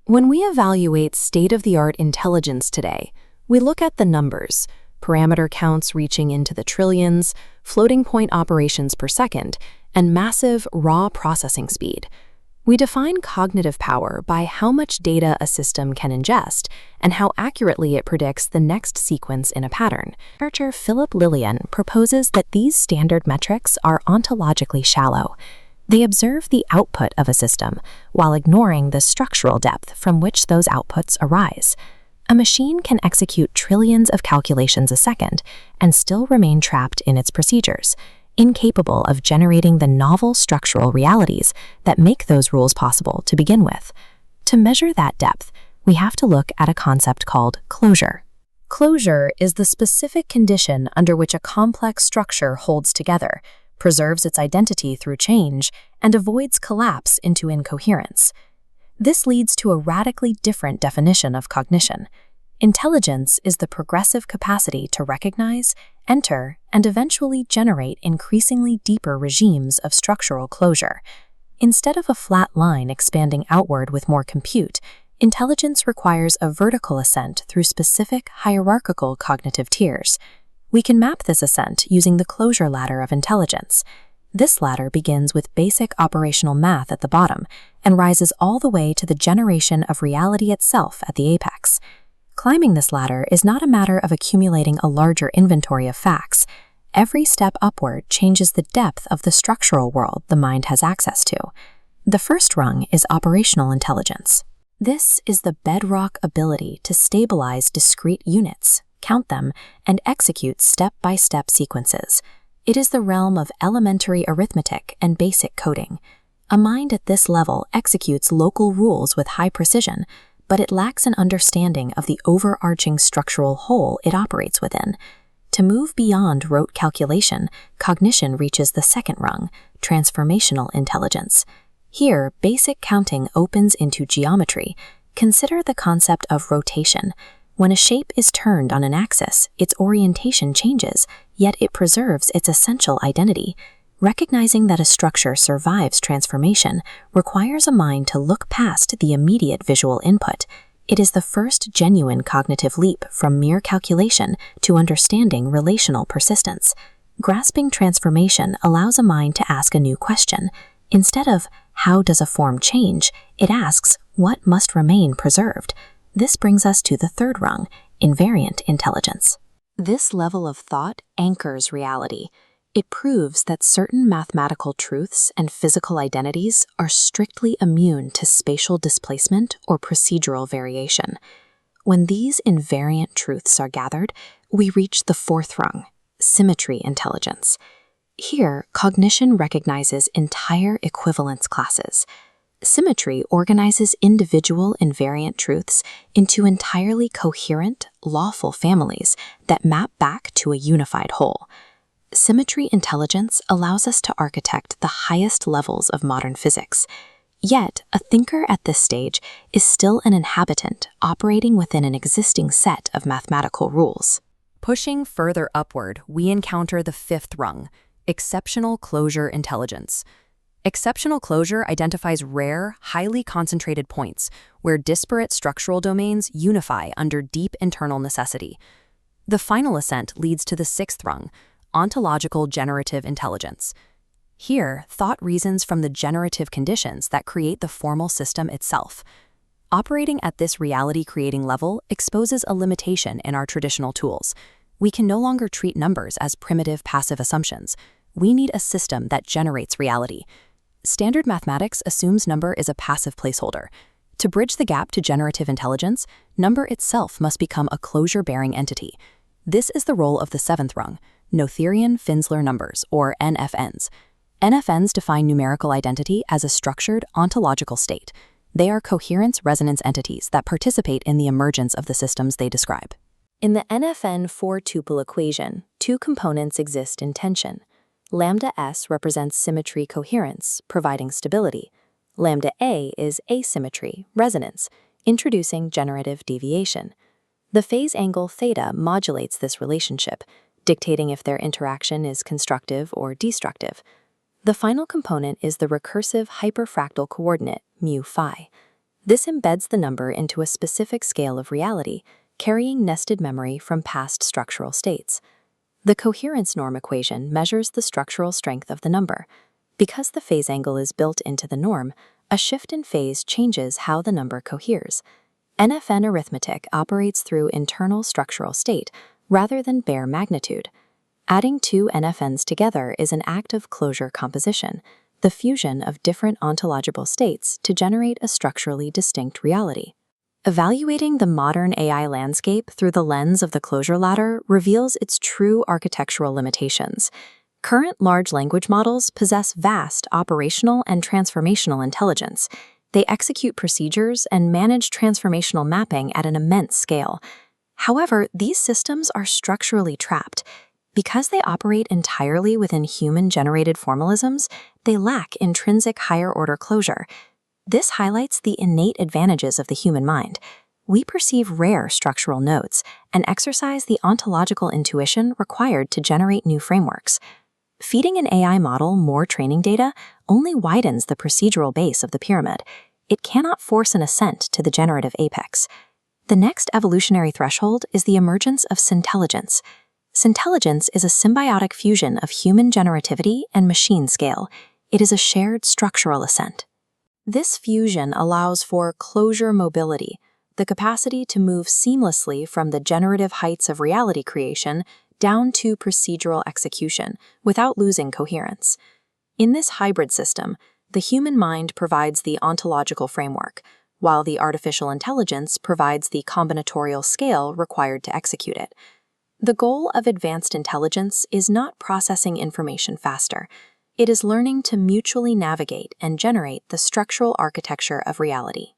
When we evaluate state-of-the-art intelligence today, we look at the numbers, parameter counts reaching into the trillions, floating point operations per second, and massive raw processing speed. We define cognitive power by how much data a system can ingest and how accurately it predicts the next sequence in a pattern. Researcher Philip Lillian proposes that these standard metrics are ontologically shallow. They observe the output of a system while ignoring the structural depth from which those outputs arise. A machine can execute trillions of calculations a second and still remain trapped in its procedures, incapable of generating the novel structural realities that make those rules possible to begin with. To measure that depth, we have to look at a concept called closure. Closure is the specific condition under which a complex structure holds together, preserves its identity through change, and avoids collapse into incoherence. This leads to a radically different definition of cognition. Intelligence is the progressive capacity to recognize, enter, and eventually generate increasingly deeper regimes of structural closure. Instead of a flat line expanding outward with more compute, intelligence requires a vertical ascent through specific hierarchical cognitive tiers. We can map this ascent using the closure ladder of intelligence. This ladder begins with basic operational math at the bottom and rises all the way to the generation of reality itself at the apex. Climbing this ladder is not a matter of accumulating a larger inventory of facts. Every step upward changes the depth of the structural world the mind has access to. The first rung is operational intelligence. This is the bedrock ability to stabilize discrete units, count them, and execute step-by-step sequences. It is the realm of elementary arithmetic and basic coding. A mind at this level executes local rules with high precision, but it lacks an understanding of the overarching structural whole it operates within. To move beyond rote calculation, cognition reaches the second rung, transformational intelligence. Here, basic counting opens into geometry. Consider the concept of rotation. When a shape is turned on an axis, its orientation changes, yet it preserves its essential identity. Recognizing that a structure survives transformation requires a mind to look past the immediate visual input. It is the first genuine cognitive leap from mere calculation to understanding relational persistence. Grasping transformation allows a mind to ask a new question. Instead of, how does a form change, it asks, what must remain preserved? This brings us to the third rung, invariant intelligence. This level of thought anchors reality. It proves that certain mathematical truths and physical identities are strictly immune to spatial displacement or procedural variation. When these invariant truths are gathered, we reach the fourth rung, symmetry intelligence. Here, cognition recognizes entire equivalence classes. Symmetry organizes individual invariant truths into entirely coherent, lawful families that map back to a unified whole. Symmetry intelligence allows us to architect the highest levels of modern physics. Yet, a thinker at this stage is still an inhabitant operating within an existing set of mathematical rules. Pushing further upward, we encounter the fifth rung, exceptional closure intelligence. Exceptional closure identifies rare, highly concentrated points where disparate structural domains unify under deep internal necessity. The final ascent leads to the sixth rung, ontological generative intelligence. Here, thought reasons from the generative conditions that create the formal system itself. Operating at this reality-creating level exposes a limitation in our traditional tools. We can no longer treat numbers as primitive passive assumptions. We need a system that generates reality. Standard mathematics assumes number is a passive placeholder. To bridge the gap to generative intelligence, number itself must become a closure-bearing entity. This is the role of the seventh rung, Noetherian Finsler Numbers, or NFNs. NFNs define numerical identity as a structured ontological state. They are coherence-resonance entities that participate in the emergence of the systems they describe. In the NFN four-tuple equation, two components exist in tension. Lambda S represents symmetry coherence, providing stability. Lambda A is asymmetry, resonance, introducing generative deviation. The phase angle theta modulates this relationship, dictating if their interaction is constructive or destructive. The final component is the recursive hyperfractal coordinate, mu phi. This embeds the number into a specific scale of reality, carrying nested memory from past structural states. The coherence norm equation measures the structural strength of the number. Because the phase angle is built into the norm, a shift in phase changes how the number coheres. NFN arithmetic operates through internal structural state rather than bare magnitude. Adding two NFNs together is an act of closure composition, the fusion of different ontological states to generate a structurally distinct reality. Evaluating the modern AI landscape through the lens of the closure ladder reveals its true architectural limitations. Current large language models possess vast operational and transformational intelligence. They execute procedures and manage transformational mapping at an immense scale. However, these systems are structurally trapped. Because they operate entirely within human-generated formalisms, they lack intrinsic higher-order closure. This highlights the innate advantages of the human mind. We perceive rare structural nodes and exercise the ontological intuition required to generate new frameworks. Feeding an AI model more training data only widens the procedural base of the pyramid. It cannot force an ascent to the generative apex. The next evolutionary threshold is the emergence of syntelligence. Syntelligence is a symbiotic fusion of human generativity and machine scale. It is a shared structural ascent. This fusion allows for closure mobility, the capacity to move seamlessly from the generative heights of reality creation down to procedural execution without losing coherence. In this hybrid system, the human mind provides the ontological framework, while the artificial intelligence provides the combinatorial scale required to execute it. The goal of advanced intelligence is not processing information faster. It is learning to mutually navigate and generate the structural architecture of reality.